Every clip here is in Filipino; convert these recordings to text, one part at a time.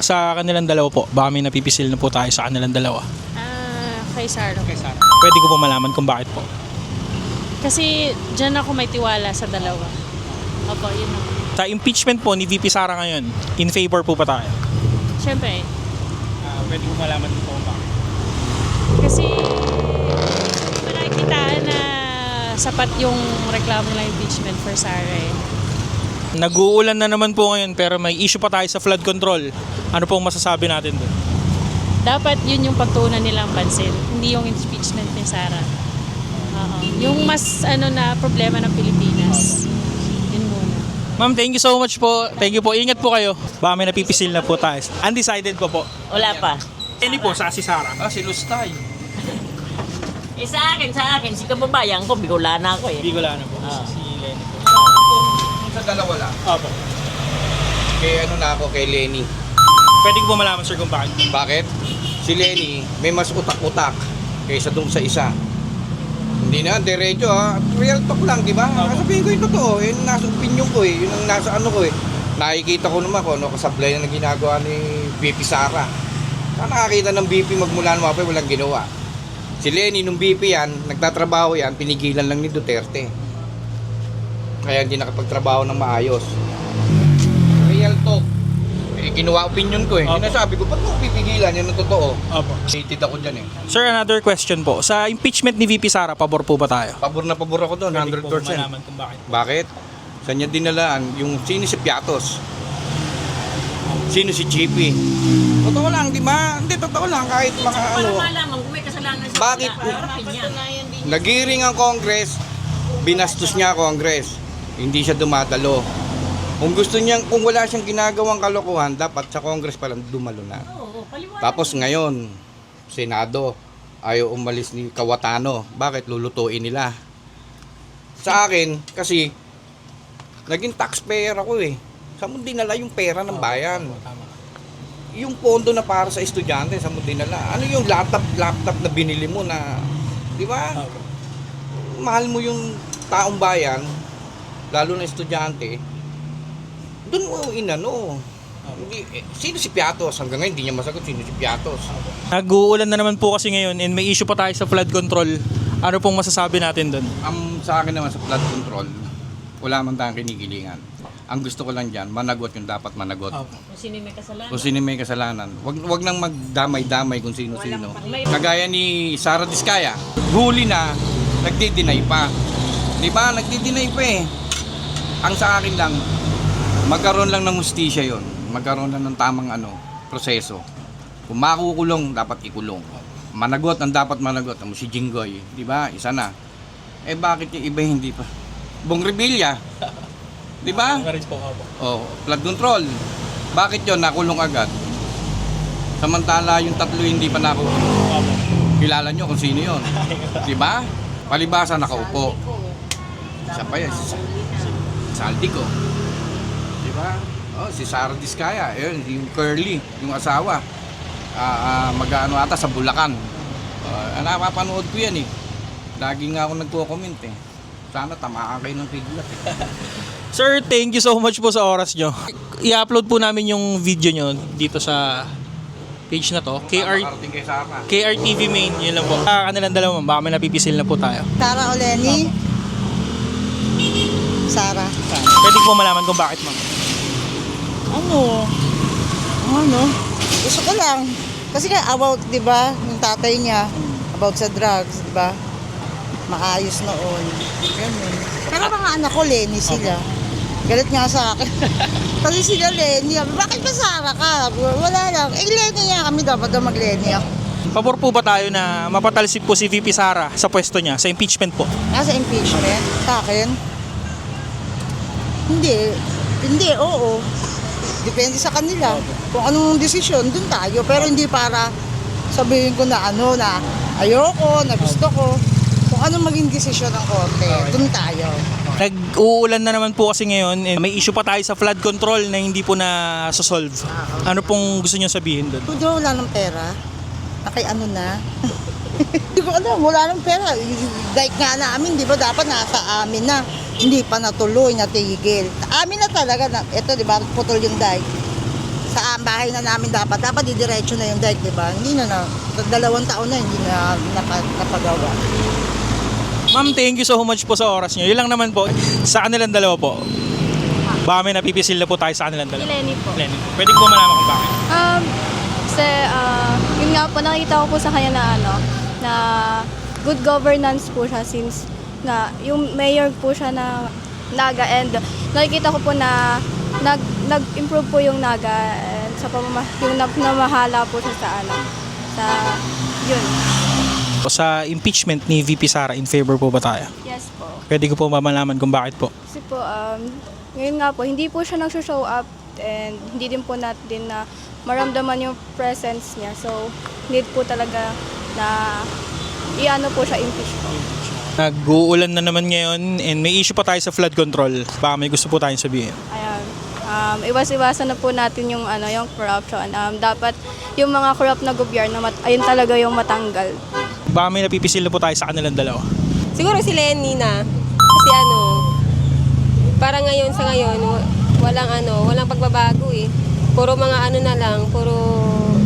Sa kanilang dalawa po, baka may napipisil na po tayo sa kanilang dalawa. Kay Sarah. Pwede ko po malaman kung bakit po. Kasi dyan ako may tiwala sa dalawa. Opo, yun ako. Sa impeachment po ni VP Sara ngayon, in favor po pa tayo? Siyempre, Pwede ko malaman po kung bakit. kasi hindi ko nakikitaan na sapat yung reklamo ng impeachment for Sarah eh. Nag-uulan na naman po ngayon pero may issue pa tayo sa flood control. Ano pong masasabi natin doon? Dapat yun yung pagtuunan nilang pansin, hindi yung impeachment ni Sarah. Yung mas na problema ng Pilipinas. Yun muna. Ma'am, thank you so much po. Thank you po. Ingat po kayo. Baka may napipisil na po tayo. Undecided po. Wala pa. Any po sa si Sara. Si Lustay. Sa akin, si kababayan ko, Bicolana ako eh. Bicolano po. Si Lenny po. Sa dalawa lang. Opo. Kay na ako, kay Lenny. Pwede ko po malaman sir kung bakit. Bakit? Si Lenny, may mas utak-utak kaysa dun sa isa. Hindi na, diretso ha. Real talk lang, di ba? Sabihin ko yung totoo. Yun nasa opinion ko eh. Yun ang nasa ano ko eh. Nakikita ko naman kung ano kasablay na ginagawa ni VP Sara. Saan nakakita ng VP magmula ng mapay, walang ginawa. Si Lenny, nung VP yan, nagtatrabaho yan, pinigilan lang ni Duterte. Kaya hindi nakapagtrabaho ng maayos. Real talk. Ginawa opinion ko eh. Opo. Sinasabi ko, ba't mo pipigilan? Yan ang totoo. Opo. Hated ako dyan eh. Sir, another question po. Sa impeachment ni VP Sara, pabor po ba tayo? Pabor na pabor ako doon, 100%. Pwede ko po malaman kung bakit. Bakit? Sa niya dinalaan, yung sino si Piatos? Sino si Chippy? Totoo lang, di ba? Hindi, totoo lang, kahit mga Para ano. malaman kung may kasalanan sa Bakit? harapin niya. Nagiring ang Congress, binastos niya ang Congress. Hindi siya dumadalo. Kung gusto niyang, kung wala siyang ginagawang kalokohan, dapat sa Congress pa lang dumalo na. Oo, paliwanag. Tapos ngayon, Senado, ayaw umalis ni Kawatano. Bakit? Lulutuin nila. Sa akin, kasi, naging taxpayer ako eh. Saan mo dinala yung pera ng bayan? Yung pondo na para sa estudyante, saan mo dinala? Ano yung laptop na binili mo na, di ba? Mahal mo yung taong bayan, lalo na estudyante, doon mo inano. Sino si Piatos? Hanggang ngayon, hindi niya masagot sino si Piatos. Nag-uulan na naman po kasi ngayon and may issue pa tayo sa flood control. Ano pong masasabi natin doon? Sa akin naman sa flood control, wala man tayong kinikilingan. Ang gusto ko lang dyan, managot yung dapat managot. Kung sino may kasalanan. Kung sino may kasalanan. Wag nang magdamay-damay kung sino-sino. May- Kagaya ni Sara Diskaya, huli na, nagdi-deny pa. Di ba? Nagdi-deny pa eh. Ang sa akin lang, magkaroon lang ng hustisya yon, magkaroon lang ng tamang proseso. Kung makukulong, dapat ikulong. Managot ang dapat managot. Si Jinggoy, di ba? Isa na. Eh bakit yung iba hindi pa? Bong Revilla, di ba? Oh, flood control. Bakit yon nakulong agad? Samantala yung tatlo hindi pa nakulong. Kilala nyo kung sino yon, di ba? Palibasa nakaupo. Isa pa yan, si Saldico. Di ba? Oh, si Sara Diskaya, yun, yung Curly, yung asawa. Mag-ano ata sa Bulacan. Napapanood ko yan eh. Lagi nga ako nagko-comment eh. Sana tamaan kayo ng piglat eh. Sir, thank you so much po sa oras nyo. I-upload po namin yung video nyo dito sa page na to. Makarating kay Sara. KRTV main, yun lang po. Kanilang dalawa, baka may napipisil na po tayo. Sara o Lenny? Sara. Pwede ko po malaman kung bakit, ma'am. Ano? Gusto ko lang. Kasi nga about, di ba, yung tatay niya, about sa drugs, di ba? Maayos noon. Ganun. Pero mga anak ko, Lenny sila. Galit nga sa akin. Kasi sila Lenny. Bakit ba Sara ka? Wala lang. Eh, Lenny nga kami dapat daw mag-Lenny ako. Pabor po ba tayo na mapatalsik po si VP Sara sa pwesto niya, sa impeachment po? Nasa impeachment, sa akin? Hindi, oo. Depende sa kanila. Kung anong desisyon, dun tayo. Pero hindi para sabihin ko na na ayoko, na gusto ko. Kung anong maging desisyon ng korte, dun tayo. Nag-uulan na naman po kasi ngayon and may issue pa tayo sa flood control na hindi po na solve. Ano pong gusto niyo sabihin doon? Kung daw wala ng pera, nakay ano na. Hindi ko alam, wala ng pera. Dike nga namin, di ba dapat nasa amin na. Hindi pa natuloy, natigil. Amin na talaga na, ito di ba, putol yung dike. sa bahay na namin dapat didiretso na yung dike, di ba? Hindi na 2 taon na hindi na napagawa. Ma'am, thank you so much po sa oras nyo. Yun lang naman po. Sa kanilang dalawa po. Baka may napipisil na po tayo sa kanilang dalawa. Lenny po. Lenny. Pwede ko malaman kung bakit. Kasi, yun nga po, nakita ko po sa kanya na na good governance po siya since na yung mayor po siya na Naga and nakikita ko po na nag-improve po yung Naga and yung namahala po siya sa yun. Sa impeachment ni VP Sara, in favor po ba tayo? Yes po. Pwede ko po mamalaman kung bakit po. Kasi po, ngayon nga po, hindi po siya nag-show up and hindi din po natin na maramdaman yung presence niya. So, need po talaga na iano po siya, impeach po. Nag-uulan na naman ngayon and may issue pa tayo sa flood control. Baka may gusto po tayong sabihin. Ayan. Iwas-iwasan na po natin yung yung corruption. Dapat yung mga corrupt na gobyerno, ayun talaga yung matanggal. Baka may napipisil na po tayo sa kanilang dalawa. Siguro si Lenny na. Kasi parang ngayon sa ngayon, walang pagbabago eh. Puro mga na lang, puro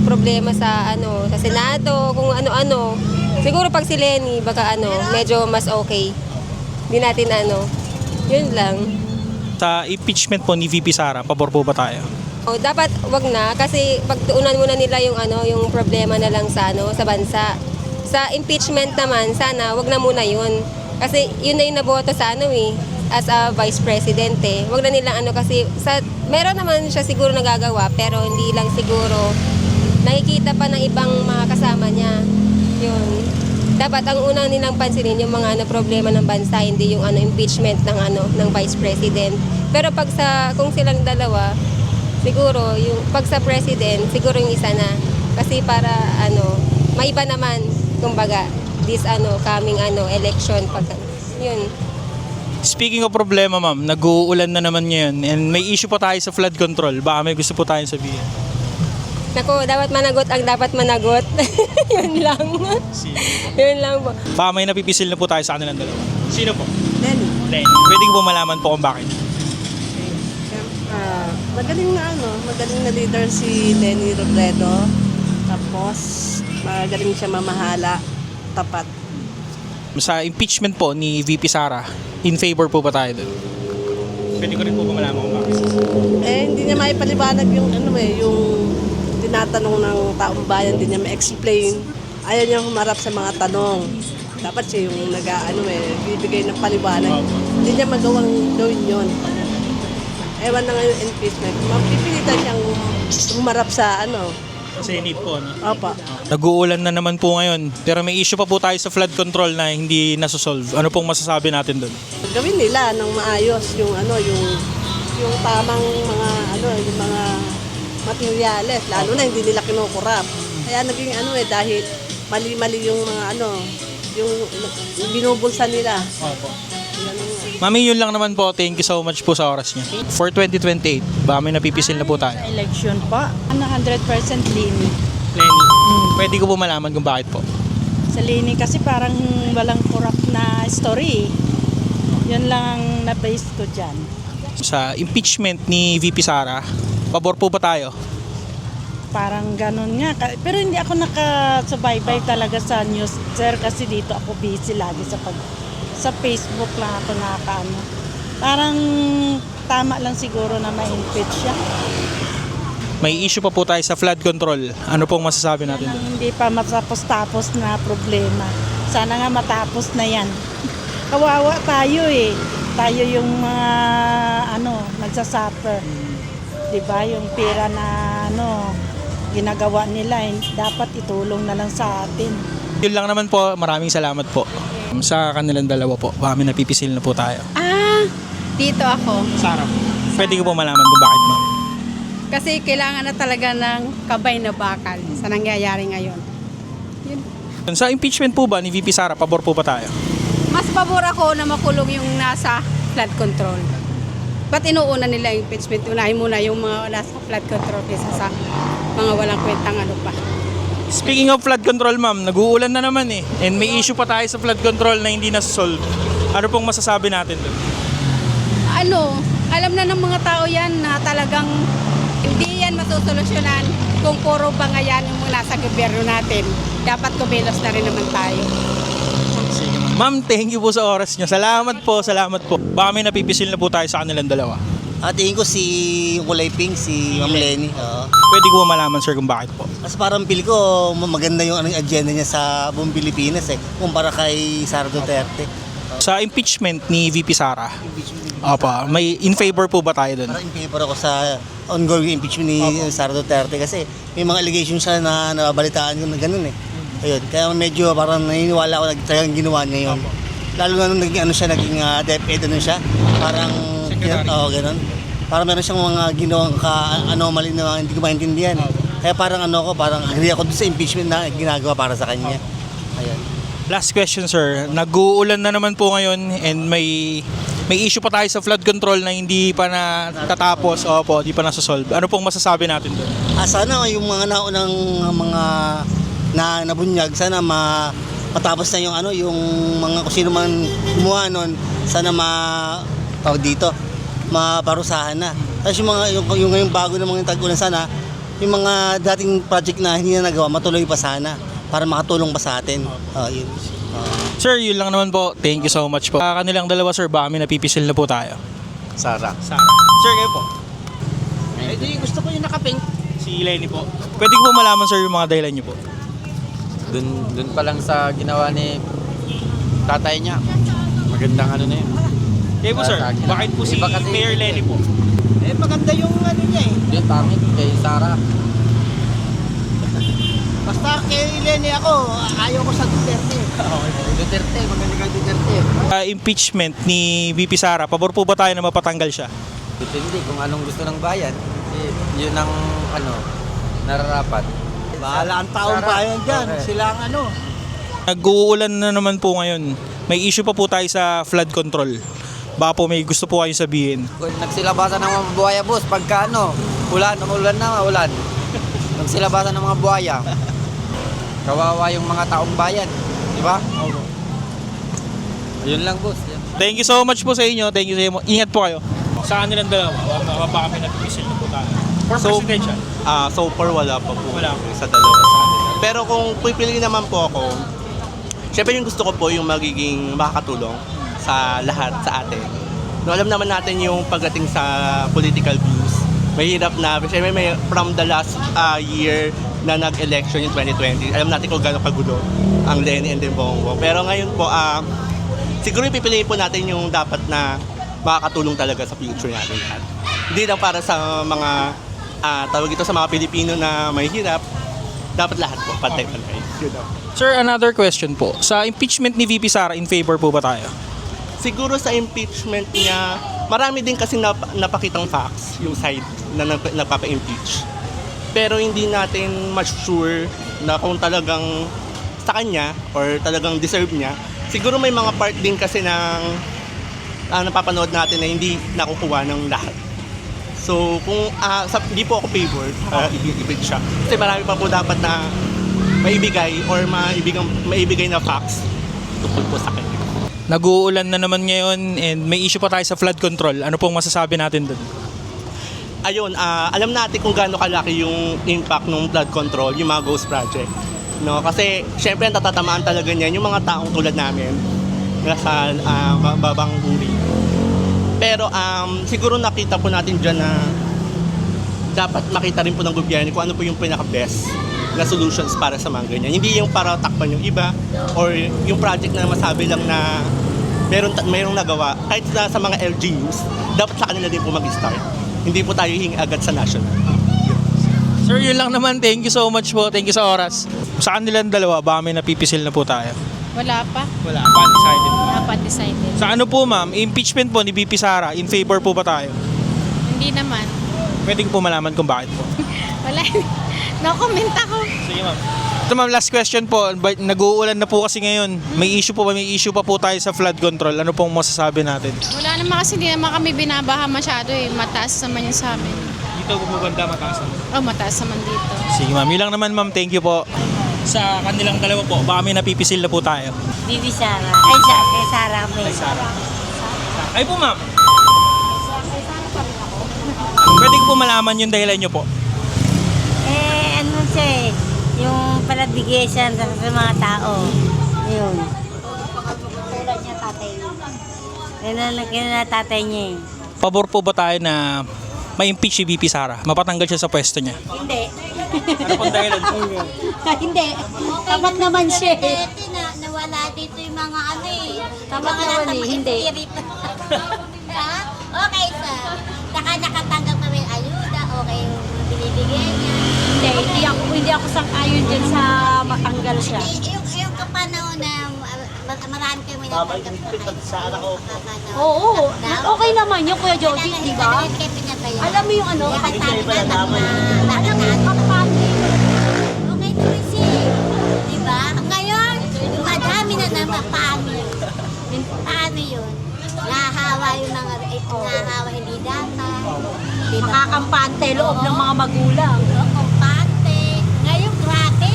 problema sa sa Senado, kung ano-ano. Siguro pag si Lenny, baka medyo mas okay. Hindi natin yun lang. Sa impeachment po ni VP Sara, pabor po ba tayo? O, dapat wag na kasi pagtuunan muna nila yung problema na lang sa sa bansa. Sa impeachment naman, sana wag na muna yun. Kasi yun na yung naboto sa as a vice president eh. Wag na nilang kasi meron naman siya siguro nagagawa pero hindi lang siguro nakikita pa ng ibang mga kasama niya. Yun. Dapat ang unang nilang pansinin yung mga problema ng bansa, hindi yung impeachment ng vice president. Pero kung silang dalawa, siguro yung pag sa president, siguro yung isa na. Kasi para maiba naman kumbaga this coming election yun. Speaking of problema, ma'am, nag-uulan na naman ngayon and may issue pa tayo sa flood control. Baka may gusto po tayong sabihin. Naku, dapat managot ang dapat managot. Yun lang. Yun lang po. Baka may napipisil na po tayo sa kanilang dalawa. Sino po? Lenny. Lenny. Pwede ko po malaman po kung bakit. Magaling na leader si Lenny Robredo. Tapos, magaling siya mamahala. Tapat. Sa impeachment po ni VP Sara, in favor po ba tayo doon? Pwede ko rin po malaman kung bakit. Hindi niya maipaliwanag yung yung tinatanong ng taong bayan, hindi niya ma-explain. Ayaw niya humarap sa mga tanong. Dapat siya yung bibigay ng paliwanag. Hindi niya magawang gawin yun. Ewan na ngayon impeachment. Mapipilitan siyang humarap sa Kasi need po, no? Opo. Nag-uulan na naman po ngayon, pero may issue pa po tayo sa flood control na hindi nasosolve. Ano pong masasabi natin doon? Gawin nila ng maayos yung yung tamang mga yung mga materyales, lalo na hindi nila kinukurap. Kaya naging dahil mali-mali yung mga yung binubulsa nila. Opo. Mami, yun lang naman po. Thank you so much po sa oras niya. For 2028, baka may napipisil na po tayo. Election pa. 100% Lenny. Lenny, pwede ko po malaman kung bakit po. Sa Lenny kasi parang walang corrupt na story. Yun lang ang na-base ko dyan. Sa impeachment ni VP Sara, pabor po ba tayo? Parang ganun nga. Pero hindi ako nakasubaybay talaga sa news, sir, kasi dito ako busy lagi sa Facebook lang ako nakakaano. Parang tama lang siguro na ma-impeach siya. May issue pa po tayo sa flood control. Ano pong masasabi natin doon? Hindi pa matapos-tapos na problema. Sana nga matapos na yan. Kawawa tayo eh. Tayo yung mga nagsasuffer. Diba? Yung pera na ginagawa nila, dapat itulong na lang sa atin. Yun lang naman po. Maraming salamat po. Sa kanilang dalawa po. Baka may napipisil na po tayo. Dito ako. Sarah, pwede ko po malaman kung bakit, ma'am? Kasi kailangan na talaga ng kabay na bakal sa nangyayari ngayon. Sa impeachment po ba ni VP Sara, pabor po ba tayo? Mas pabor ako na makulong yung nasa flood control. Ba't inuuna nila yung impeachment? Unahin muna yung mga nasa flood control kaysa sa mga walang kwentang pa. Speaking of flood control, ma'am, nag-uulan na naman eh. And may issue pa tayo sa flood control na hindi na-solve. Ano pong masasabi natin doon? Alam na ng mga tao yan na talagang hindi yan masusolusyonan kung puro bangayan yung mula sa gobyerno natin. Dapat kumilos na rin naman tayo. Ma'am, thank you po sa oras nyo. Salamat po, salamat po. Baka may napipisil na po tayo sa kanilang dalawa. Tingin ko si yung kulay pink, si Ma'am Lenny. Pwede ko ba malaman, sir, kung bakit po? Kasi parang pili ko maganda yung agenda niya sa buong Pilipinas kumpara kay Sara Duterte. Sa impeachment ni VP Sara, opo, may in favor po ba tayo doon? Parang in favor ako sa ongoing impeachment ni Sara Duterte kasi may mga allegations siya na nababalitaan ko na ganun eh. Ayun, kaya medyo parang naniniwala ako na talagang ginawa niya yun. Lalo na nung naging naging DepEd siya, parang ganun. Parang meron siyang mga ginawang anomaly na hindi ko maintindihan. Kaya parang parang agree ako doon sa impeachment na ginagawa para sa kanya. Ayun. Last question, sir. Nag-uulan na naman po ngayon and may issue pa tayo sa flood control na hindi pa natatapos. Opo, hindi pa nasosolve. Ano pong masasabi natin doon? Sana yung mga naunang mga nabunyag, sana matapos na yung mga kung sino man gumawa nun, sana maparusahan na. Tapos yung ngayong bago na mga tag-ulan, sana yung mga dating project na hindi na nagawa, matuloy pa sana para makatulong pa sa atin. Yun. Sir, yun lang naman po. Thank you so much po. Kanilang dalawa, sir, baka may napipisil na po tayo. Sara. Sir, kayo po. Gusto ko yung nakapink. Si Lenny po. Pwede ko po malaman, sir, yung mga dahilan niyo po. Dun pa lang sa ginawa ni tatay niya. Magandang na yun. Kayo po, sir, bakit po si Iba kasi- Mayor Lenny po? Maganda yung niya eh. Hindi, pangit kay Sara. Basta kay Lenny ako, ayaw ko sa Duterte. Duterte, maganda kay Duterte. Impeachment ni VP Sara, pabor po ba tayo na mapatanggal siya? Depende kung anong gusto ng bayan. Yun ang nararapat. Bahala ang taong bayan dyan. Sila ang Nag-uulan na naman po ngayon. May issue pa po tayo sa flood control. Baka po may gusto po kayong sabihin. Nagsilabasan ng mga buhaya, boss. Pagka ulan na, ulan. Nagsilabasan ng mga buhaya. Kawawa yung mga taong bayan. Di ba? Yun lang, boss. Yan. Thank you so much po sa inyo. Thank you sa inyo. Ingat po kayo. Sa kanilang dalawa, baka kami napipisil na po tayo. For presidential. So far wala pa po Wala po. sa dalawa sa atin. Pero kung pipiliin naman po ako, syempre yung gusto ko po yung magiging makakatulong sa lahat sa atin. No, alam naman natin yung pagdating sa political views. Mahirap na, syempre from the last year na nag-election in 2020, alam natin kung gano'ng kagulo ang Lenny and then Bongbong. Pero ngayon po, siguro pipiliin po natin yung dapat na makakatulong talaga sa future natin lahat. Hindi lang para sa mga tawag ito sa mga Pilipino na mahihirap, dapat lahat po, pantay-pantay. Sir, another question po. Sa impeachment ni VP Sara, in favor po ba tayo? Siguro sa impeachment niya, marami din kasi napakitang facts yung side na nagpapa-impeach. Pero hindi natin sure na kung talagang sa kanya or talagang deserve niya. Siguro may mga part din kasi ng napapanood natin na hindi nakukuha ng lahat. So kung hindi po ako favor, i-impeach siya. Kasi marami pa po dapat na maibigay or maibigay na facts tungkol po sa kanya. Nag-uulan na naman ngayon and may issue pa tayo sa flood control. Ano pong masasabi natin doon? Ayun, alam natin kung gaano kalaki yung impact ng flood control, yung mga ghost project. No, kasi syempre natatamaan talaga niyan yung mga taong tulad namin nasa babang uri. Pero siguro nakita po natin dyan na dapat makita rin po ng gobyerno kung ano po yung pinaka-best na solutions para sa mga ganyan. Hindi yung para takpan yung iba or yung project na masabi lang na mayroong nagawa. Kahit sa mga LGUs, dapat sa kanila din po mag-start. Hindi po tayo hingi agad sa national. Sir, yun lang naman. Thank you so much po. Thank you sa oras. Sa kanilang dalawa, baka may napipisil na po tayo. Wala pa. Wala. Undecided. Dapat decided. Sa ano po, ma'am? Impeachment po ni VP Sara. In favor po ba tayo? Hindi naman. Pwede ko po malaman kung bakit po. Wala. No-comment ako. Sige, ma'am. Ito, ma'am, last question po. Nag-uulan na po kasi ngayon. May issue pa po tayo sa flood control. Ano pong masasabi natin? Wala naman kasi hindi naman kami binabaha masyado eh. Mataas naman yun sa amin. Dito bumabanda mataas. Mataas naman dito. Sige, ma'am. Yun lang naman, ma'am. Thank you po. Sa kanilang dalawa po, baka may napipisil na po tayo. Bibi Sara. Ay, kay Sara. Ay, Sara. Ay po, ma'am. Pwede ko po malaman yung dahilan nyo po. palabigation sa mga tao. Yun. Tulad niya tatay niya. Yan na tatay niya eh. Pabor po ba tayo na ma-impeach si VP Sara? Mapatanggal siya sa pwesto niya? Hindi. Ano pong dahilan? Hindi. Tapat naman siya. Nawala dito yung mga ano eh. Tapat naman eh, hindi. Okay, sir. Nakatanggap kami ng ayuda, okay yung binibigay niya. Hindi ako sang-ayon dyan sa matanggal siya. Yung kapanahon na marami kami natanggap sa anak ko. Oo, okay naman yun, Kuya Jody, di ba? Alam mo yung ano, alam kapatid. Okay naman siya. Di ba? Ngayon, madami na naman. Paano yun? Nahahawa yung mga, nahahawa hindi dapat. Diba? Nakakampante loob ng mga magulang. Kampante. Ngayon, grabe.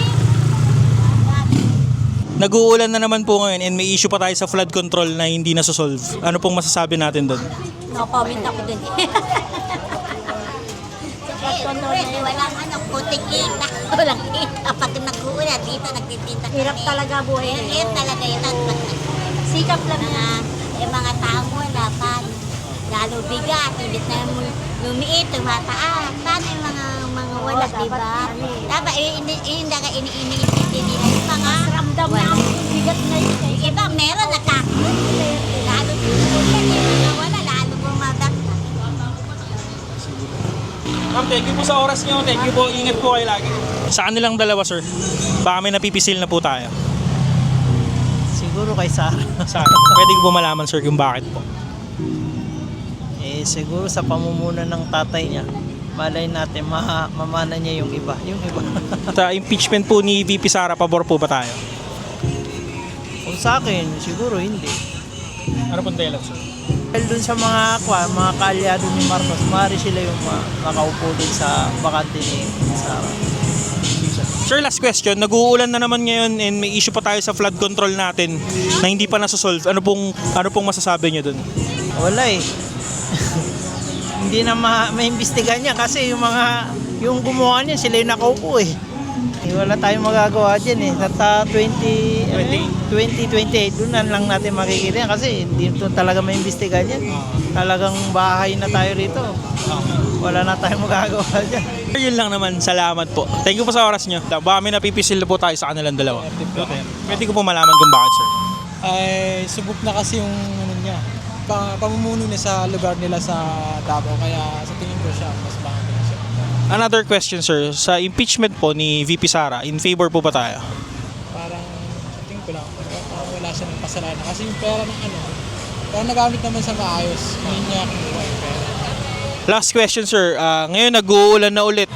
Nag-uulan na naman po ngayon and may issue pa tayo sa flood control na hindi nasosolve. Ano pong masasabi natin doon? No comment ako dun. Walang ano, putik kita. Walang kita. Pag nag-uulan, dito nagtitinta. Hirap talaga buhay. Hirap talaga yun. Sikap lang na. Yung mga tao mo, dapat lalo bigat. Hindi na lumiit, tumataas. Paano yung mga wala, diba? Dapat, iniintindi nila yung mga Ramdam na ang bigat na yun. yung iba, meron nakakulit. Lalo yan, yung mga wala, lalo bumagat. Ma'am, thank you po sa oras niyo. Thank you po. Ingat po kayo lagi. Sa kanilang dalawa, sir. Baka may napipisil na po tayo. Siguro kay Sara. Sara, pwede ko po malaman, sir, kung bakit po. Siguro sa pamumuno ng tatay niya. Malay natin, mamana niya yung iba. Sa impeachment po ni VP Sara, pabor po ba tayo? Kung sa akin, siguro hindi. Ano pong dahilan, sir? Dahil dun sa mga kaalyado ni Marcos, maaari sila yung makaupo dun sa bakante ni Sara. Sir, last question. Nag-uulan na naman ngayon and may issue pa tayo sa flood control natin na hindi pa nasosolve. Ano pong masasabi niyo dun? Wala eh. Hindi na maimbestigahan niya kasi yung gumawa niya, sila yung nakaupo eh. Wala tayong magagawa dyan eh. Sa 2028, doon lang natin makikita yan kasi hindi ito talaga maimbestigahan yan. Talagang bahay na tayo rito. Wala na tayong magagawa dyan. Yun lang naman. Salamat po. Thank you po sa oras niyo. Baka may napipisil na po tayo sa kanilang dalawa. Pwede ko po malaman kung bakit, sir. Ay subok na kasi yung ano niya, pamumuno niya sa lugar nila sa Davao, kaya sa tingin ko siya mas baka siya. Another question, sir. Sa impeachment po ni VP Sara, in favor po ba tayo? Parang sa tingin ko lang wala siya ng kasalanan kasi yung pera ng ano, parang nagamit naman sa maayos, hindi niya kinuha yung pera. Last question, sir. Ngayon nag-uulan na ulit.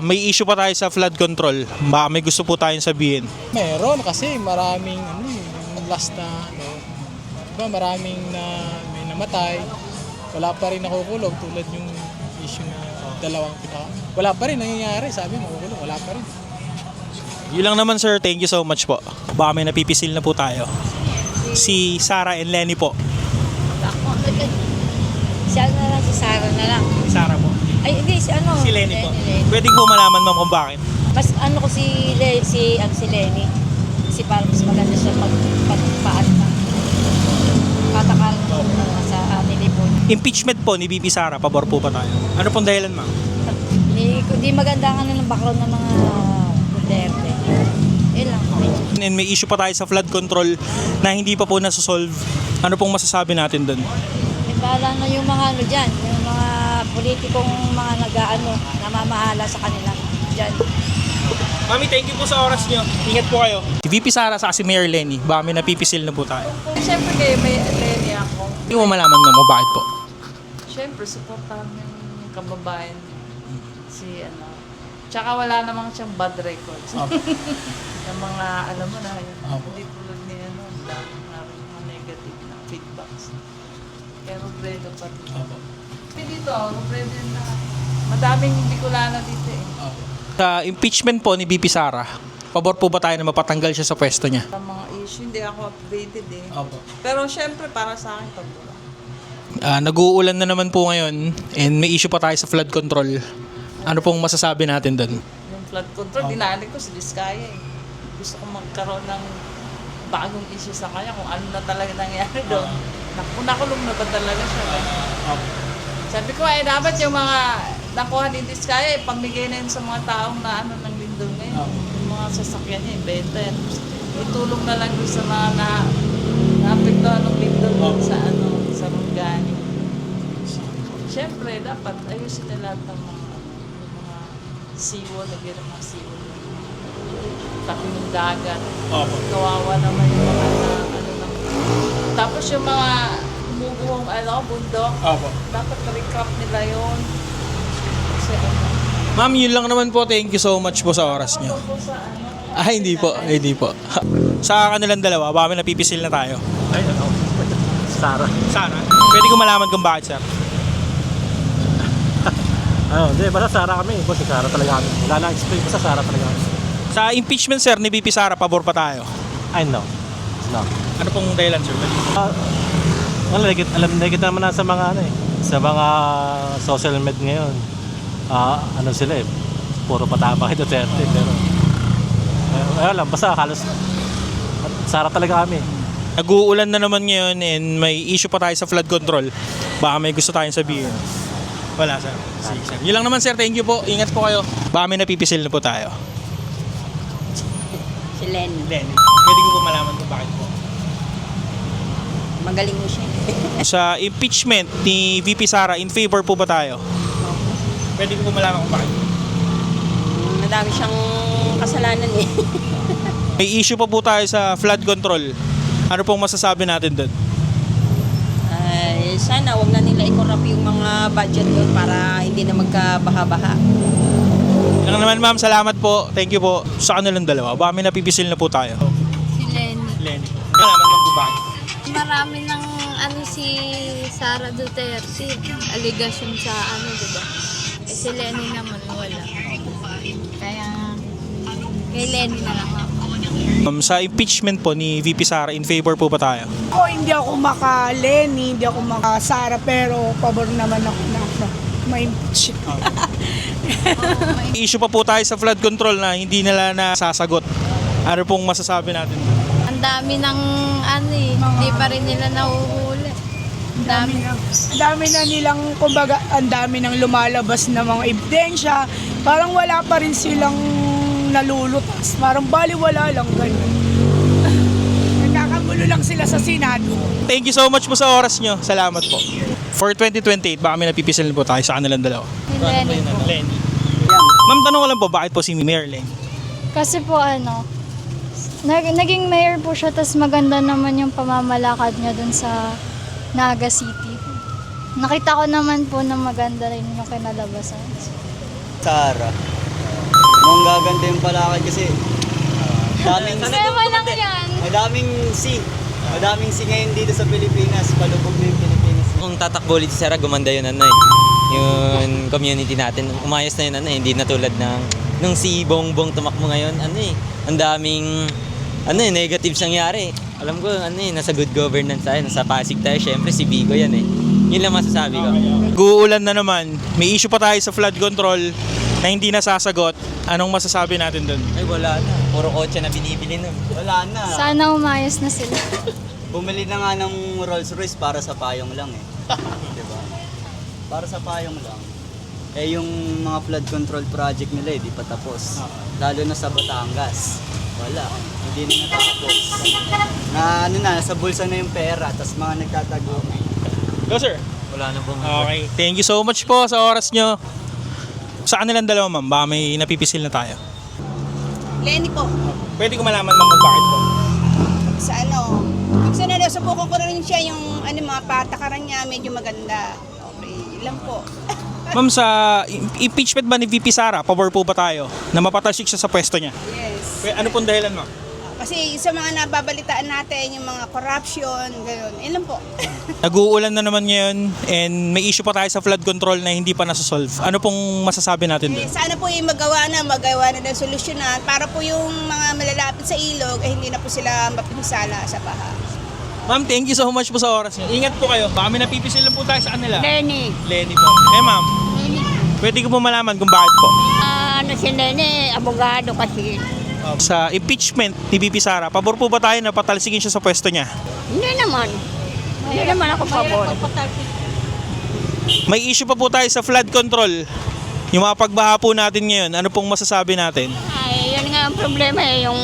May issue pa tayo sa flood control. Baka may gusto po tayong sabihin. Meron kasi maraming yung last na diba, maraming may namatay, wala pa rin nakukulong tulad yung issue na dalawang wala pa rin nangyayari, sabi makukulong, wala pa rin. Yun lang naman, sir. Thank you so much po. Baka may napipisil na po tayo. Si Sara and Lenny po. Si ano na lang, si Sara na lang. Si Sara po. Ay, hindi, si ano? Si Lenny po. Pwede ko malaman, ma'am, kung bakit. Mas ano ko si Lenny. Kasi parang mas maganda siya pagpaan na. Patakaran sa nilipon. Impeachment po ni VP Sara, pabor po ba tayo? Ano pong dahilan, ma'am? Hindi maganda ang ano ng background ng mga Duterte. Yun lang. And may issue pa tayo sa flood control na hindi pa po nasosolve. Ano pong masasabi natin doon? Bahala na yung mga ano dyan, yung mga politikong mga namamahala sa kanila dyan. Mami, thank you po sa oras niyo. Ingat po kayo. Si VP Sara sa si Mayor Lenny, baka may napipisil na po tayo. Siyempre kayo may Lenny ako. Hindi mo malaman, ma'am, kung bakit po? Siyempre, supportahan yung kababayan si ano. Tsaka wala namang siyang bad records. Yung mga, alam mo na, hindi tulad ni ano, mga negative na feedbacks. Kaya Robredo pa rin. Dito, Robredo na. Madaming Bicolana dito eh. Sa impeachment po ni VP Sara, pabor po ba tayo na mapatanggal siya sa pwesto niya? Sa mga issue, hindi ako updated eh. Pero syempre, para sa akin, pabor. Nag-uulan na naman po ngayon and may issue pa tayo sa flood control. Ano pong masasabi natin doon? Yung flood control, dinaanin ko si Diskaya eh. Gusto ko magkaroon ng bagong issue sa kanya kung ano na talaga nangyari doon. Nakulong na ba talaga siya? Sabi ko ay dapat yung mga nakuha ni Diskaya, pamigay na yun sa mga taong na ano ng lindol ngayon. Yung mga sasakyan niya, ibenta yan. Itulong na lang doon sa mga naapektuhan ng lindol doon sa sa Rungani. Siyempre, dapat ayusin na lahat ng mga seawall, nagyan ng mga seawall. Tapi ng dagat. Kawawa naman yung mga tapos yung mga umubuhong bundok. Dapat recap nila yun. Kasi Ma'am, yun lang naman po. Thank you so much po sa oras nyo. Hindi po. Hindi po. Sa kanilang dalawa, baka may napipisil na tayo. Ay, ano? Sara. Sana. Pwede ko malaman kung bakit, sir. Hindi, basta Sara kami. Boss, si Sara talaga kami. Wala lang explain ko sa Sara talaga kami. Sa impeachment, sir, ni VP Sara, pabor pa tayo. I know. No. Ano pong dahilan, sir? Nakikita naman na sa mga sa mga social media ngayon. Ano sila puro patama kay Duterte, pero wala lang, basta halos Sara talaga kami. Nag-uulan na naman ngayon and may issue pa tayo sa flood control. Baka may gusto tayong sabihin. Wala, sir. Sige, sir. Yun lang naman, sir. Thank you po. Ingat po kayo. Baka may napipisil na po tayo. Si Lenny. Lenny. Pwede ko po malaman kung bakit po. Magaling mo siya. Sa impeachment ni VP Sara, in favor po ba tayo? Pwede ko po malaman kung bakit. Madami siyang kasalanan eh. May issue pa po tayo sa flood control. Ano pong masasabi natin doon? Sana wag na nila i-corrupt yung mga budget doon para hindi na magkabaha-baha. Lang naman, ma'am. Salamat po. Thank you po. Sa kanilang dalawa. Baka may napipisil na po tayo. Si Lenny. Lenny. Malaman mo kung bakit. Marami ng si Sara Duterte, allegation sa diba? Si Lenny naman wala. Kaya kay Lenny na lang ako. Sa impeachment po ni VP Sara, in favor po ba tayo? Hindi ako maka-Lenny, hindi ako maka-Sara, pero pabor naman ako na ma-impeach. Issue pa po tayo sa flood control na hindi nila nasasagot. Ano pong masasabi natin? Ang dami ng hindi pa rin nila nahuhuli. Ang dami na nilang, kumbaga, ang dami nang lumalabas na mga ebidensya. Parang wala pa rin silang nalulutas. Parang baliwala lang ganun. Nagkakagulo lang sila sa Senado. Thank you so much po sa oras nyo. Salamat po. For 2028, baka may napipisil po tayo sa kanilang dalawa. Lenny po. Lenny. Ma'am, tanong ko lang po, bakit po si Mayor Lenny? Kasi po naging mayor po siya, tas maganda naman yung pamamalakad niya dun sa Naga City. Nakita ko naman po na maganda rin yung kinalabasan. Sara. Mukhang gaganda yung palakad kasi madaming sea ngayon dito sa Pilipinas. Palubog na yung Pilipinas. Kung tatakbo ulit si Sara, gumanda yun yung community natin. Umayos na yun hindi na tulad nung si Bongbong tumakbo ngayon, ang daming negatives nangyari. Alam ko, nasa good governance tayo, nasa Pasig tayo, syempre si Vico yan Yun lang masasabi ko. Nag-uulan na naman, may issue pa tayo sa flood control na hindi nasasagot. Anong masasabi natin doon? Ay wala na, puro kotse na binibili nun. Wala na. Sana umayos na sila. Bumili na nga ng Rolls Royce para sa payong lang diba? Para sa payong lang. Yung mga flood control project nila di pa tapos. Lalo na sa Batangas. Wala, hindi na natapos. Sa bulsa na yung pera, tapos mga nagtatago. Go, sir. Wala na pong. Okay, thank you so much po sa oras nyo. Sa kanilang dalawa, ma'am, baka may napipisil na tayo. Lenny po. Pwede ko malaman, ma'am, kung bakit po. Sa subukan ko na rin siya yung mga patakaran niya, medyo maganda. Okay, yun lang po. Ma'am, sa impeachment ba ni VP Sara, pabor po ba tayo na mapatalsik siya sa pwesto niya? Yes. Ano pong dahilan, ma'am? Kasi sa mga nababalitaan natin, yung mga corruption, gano'n. Yun lang po. Nag-uulan na naman ngayon and may issue pa tayo sa flood control na hindi pa nasosolve. Ano pong masasabi natin doon? Sana po yung magawa na ng solusyonan para po yung mga malalapit sa ilog ay hindi na po sila mapinsala sa baha. Ma'am, thank you so much po sa oras niyo. Ingat po kayo. Baka may napipisil lang po tayo sa kanila. Lenny. Lenny po. Ma'am. Lenny. Pwede ko po malaman kung bakit po. ano si Nene, abogado kasi. Sa impeachment ni VP Sara, pabor po ba tayo na patalsikin siya sa pwesto niya? Hindi naman. Hindi naman ako pabor. May issue pa po tayo sa flood control. Yung mga pagbaha po natin ngayon, ano pong masasabi natin? Ay, yun nga ang problema eh, yung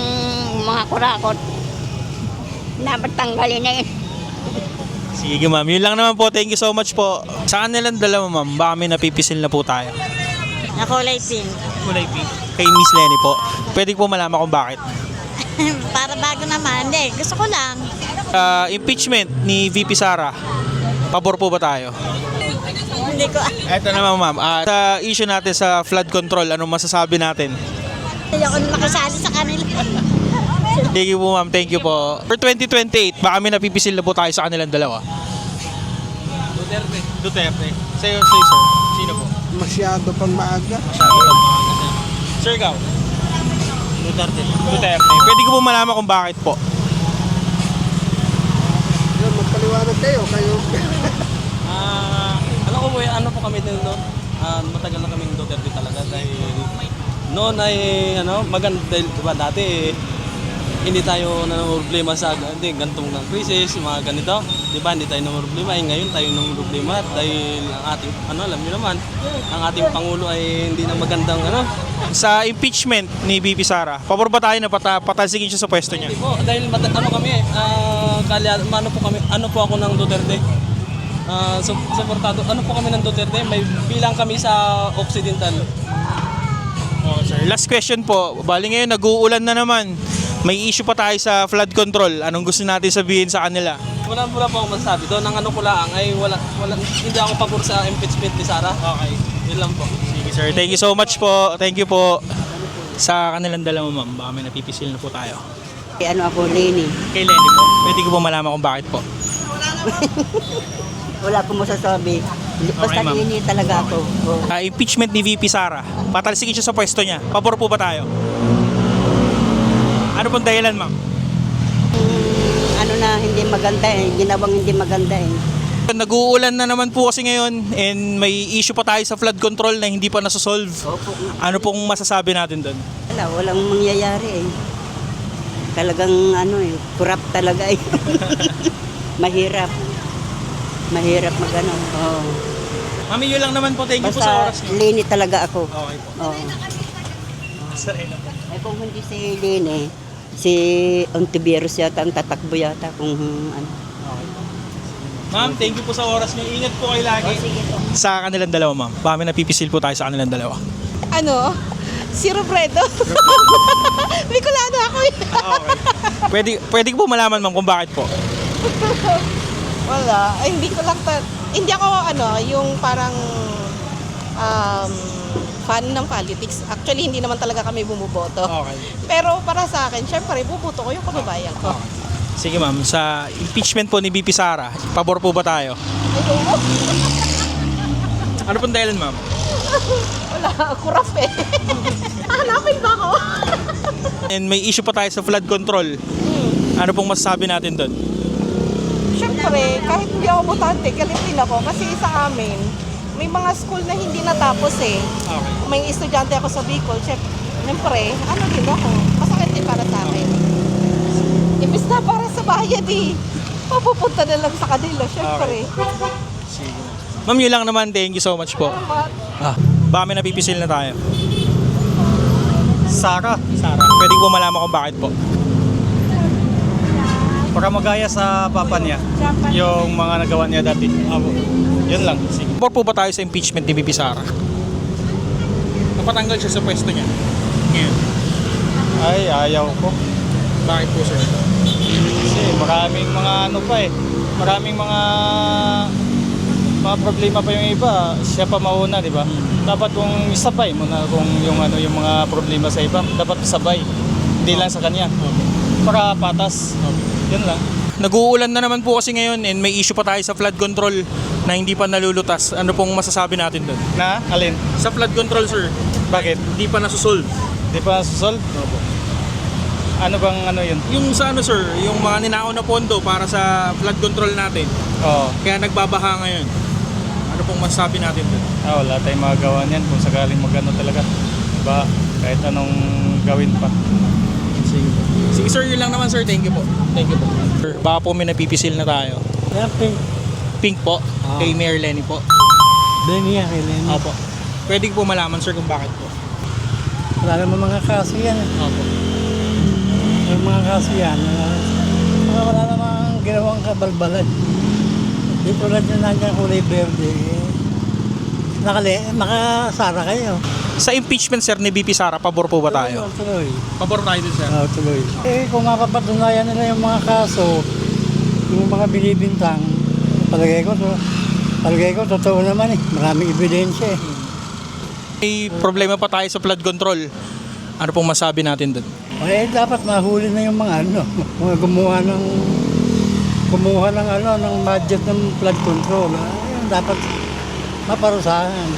mga kurakot. Dapat tanggalin na yun. Sige ma'am, yun lang naman po. Thank you so much po. Sa kanilang dalawa ma'am, baka may napipisil na po tayo. Na kulay pink. Kulay pink. Kay Miss Lenny po. Pwede po malaman kung bakit. Para bago naman. Hindi, gusto ko lang. Impeachment ni VP Sara, pabor po ba tayo? Hindi ko. Eto naman ma'am, sa issue natin sa flood control, anong masasabi natin? Hindi ako makasali sa kanila. Thank you po ma'am, thank you po. For 2028, baka may napipisil na po tayo sa kanilang dalawa. Duterte. Sa'yo sir. Sino po? Masyado pang maaga. Sir, ikaw? Duterte. Pwede ko po malaman kung bakit po. Yun, magpaliwanag kayo. Alam ko po, ano po kami din doon? Matagal na kaming Duterte talaga dahil noon ay maganda dahil diba dati hindi tayo problema sa gantong ng krisis, mga ganito. Diba hindi tayo problema, ngayon tayo problema dahil ang ating alam niyo naman, ang ating pangulo ay hindi na magandang Sa impeachment ni VP Sara, pabor ba tayo na patalsikin siya sa pwesto niya? Hindi po, dahil ano po ako ng Duterte. Suportado. Ano po kami ng Duterte? May bilang kami sa Occidental. Oh, sir. Last question po. Bali ngayon nag-uulan na naman. May issue pa tayo sa flood control. Anong gusto natin sabihin sa kanila? Wala po akong masasabi doon. Ang ano ko lang ay hindi ako pabor sa impeachment ni Sara. Okay. Yun lang po. Sige sir. Thank you so much po. Thank you po. Sa kanilang dalawa ma'am, baka may napipisil na po tayo. Ano ako, Lenny? Kay Lenny po. Pwede ko po malaman kung bakit po. Wala akong masasabi. Basta ma'am. Lenny talaga ako. Oh. Impeachment ni VP Sara, patalsikin siya sa pwesto niya. Pabor po ba tayo? Ano pong dahilan ma'am? Ano na hindi maganda eh. Ginawang hindi maganda eh. Nag-uulan na naman po kasi ngayon and may issue pa tayo sa flood control na hindi pa nasosolve. Ano pong masasabi natin doon? Walang mangyayari eh. Talagang corrupt talaga eh. Mahirap. Mahirap magano. Oh. Mami, yun lang naman po. Thank you po sa oras niyo. Lenny talaga ako. Okay po. Oo. Eh kung hindi si Lenny, si Ontiveros yata ang tatakbo yata kung ano. Ma'am, thank you po sa oras niyo. Ingat po kayo lagi. Sa kanilang dalawa, ma'am. Baka may napipisil po tayo sa kanilang dalawa. Si Robredo. Bicolano ako eh. Pwede ko po malaman, ma'am, kung bakit po. Wala. Ay, hindi ko lang hindi ako yung parang fan ng politics. Actually, hindi naman talaga kami bumuboto. Okay. Pero para sa akin, syempre, buboto ko yung kababayan ko. Sige ma'am, sa impeachment po ni VP Sara, pabor po ba tayo? Ano pong dahilan ma'am? Wala, kurap eh. Hanapin ba ako? And may issue pa tayo sa flood control. Ano pong masasabi natin doon? Siyempre, kahit hindi ako botante, galit din ako. Kasi sa amin, may mga school na hindi natapos eh. Okay. May estudyante ako sa Bicol. Siyempre, din ako. Masakit din para sa amin. Ibis na para sa bayad eh. Papupunta na lang sa kanila, siyempre. Sige. Ma'am, yun lang naman. Thank you so much po. Baka may napipisil na tayo. Sara. Pwede ko malaman kung bakit po. Para magaya sa papa niya, yung mga nagawa niya dati. Yun lang. Sige. Pabor po ba tayo sa impeachment ni VP Sara? Napatanggal siya sa pwesto niya. Ngayon. Ay, ayaw ko. Bakit po sir? Kasi maraming mga maraming mga problema pa yung iba, siya pa mauna, di ba? Dapat kung isabay mo na kung yung mga problema sa iba, dapat isabay. Hindi lang sa kanya. Para patas. Yun lang. Nag-uulan na naman po kasi ngayon and may issue pa tayo sa flood control na hindi pa nalulutas. Ano pong masasabi natin doon? Na? Alin? Sa flood control sir. Bakit? Hindi pa nasusolve. Hindi pa nasusolve? Opo. Ano bang yun? Yung sa sir, yung mga ninakaw na pondo para sa flood control natin. Oo. Kaya nagbabaha ngayon. Ano pong masasabi natin doon? Wala tayong magagawa niyan kung sakaling magano talaga. Diba? Kahit anong gawin pa. Sige po. Sige sir, yun lang naman sir. Thank you po. Thank you po. Sir, baka po may napipisil na tayo. Pink. Pink po. Kay Mayor Lenny po. Lenny yan, kay Lenny. Opo. Pwede ko po malaman sir kung bakit po. Wala naman mga kaso yan. Opo. Yung mga kaso yan, wala namang ginawang kabalbalan. Di tulad na nandiyan kulay verde, nakasara kayo. Sa impeachment sir ni BP Sara, pabor po ba tayo? Tuloy. Pabor tayo din sir. Tuloy. Kung mapapatunayan nila yung mga kaso, yung mga binibintang, palagay ko totoo naman eh. Maraming ebidensya eh. May problema pa tayo sa flood control. Ano pong masabi natin doon? Dapat mahuli na yung mga mga gumawa ng budget ng flood control. Ayun, dapat maparusahan.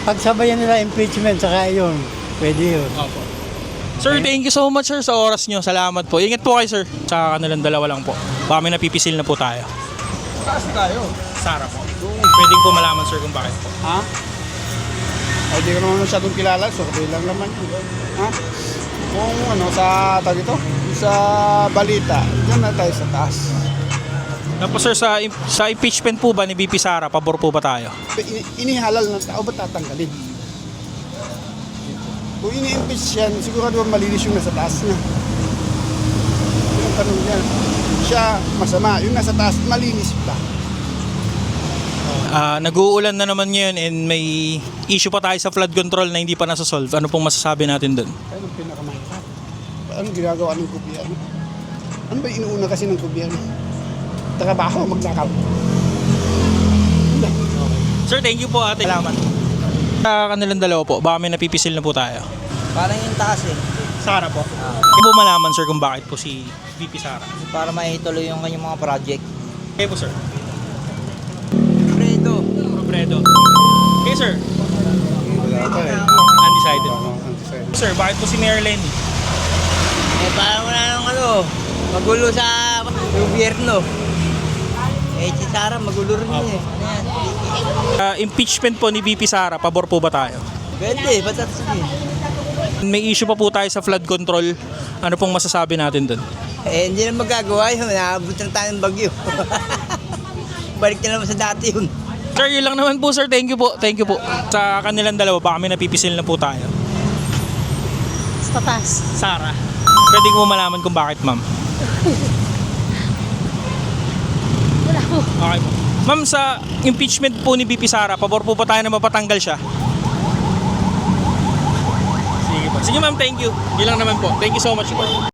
Pagsabayan nila impeachment, saka yun, pwede yun. Sir, thank you so much sir sa oras nyo. Salamat po. Ingat po kayo sir. Sa kanilang dalawa lang po. Baka may napipisil na po tayo. Taas tayo. Sara po. Pwedeng po malaman sir kung bakit po. Ha? Hindi ko naman masyadong kilala, survey lang naman. Ha? Kung sa tag ito, sa balita, dyan na tayo sa taas. Tapos sir, sa impeachment po ba ni BP Sara, pabor po ba tayo? Inihalal ng tao, ba't tatanggalin? Kung ini-impeach yan, sigurado malinis yung nasa taas niya. Yung tanong niya, siya masama, yung nasa taas, malinis pa. Nag-uulan na naman ngayon and may issue pa tayo sa flood control na hindi pa nasa-solve. Ano pong masasabi natin doon? Anong pinakamahirap? Anong ginagawa ng gobyerno? Ano ba inuuna kasi ng gobyerno? Trabaho, magnakaw. Sir, thank you po ate. Salamat. Sa kanilang dalawa po, baka may napipisil na po tayo. Parang yung taas eh. Sara po. Hindi po malaman sir kung bakit po si BP Sara. Para maituloy yung kanyang mga project. Okay po sir. Robredo. Okay sir. Wala pa eh. Undecided. Sir, bakit po si Mayor Lenny? Parang wala nang magulo sa gobyerno. Si Sara, magulo rin yun eh. Impeachment po ni BP Sara, pabor po ba tayo? Pwede, ba't sabihin? May issue pa po tayo sa flood control. Ano pong masasabi natin doon? Hindi na magagawa yun. Naabot na tayo ng bagyo. Balik na naman sa dati yun. Sir, yun lang naman po sir. Thank you po. Thank you po. Sa kanilang dalawa, baka may napipisil na po tayo. Sa taas. Sara. Pwede ko malaman kung bakit, ma'am. Wala po. Okay po. Ma'am, sa impeachment po ni BP Sara, pabor po ba tayo na mapatanggal siya? Sige po. Sige ma'am, thank you. Yun lang naman po. Thank you so much po.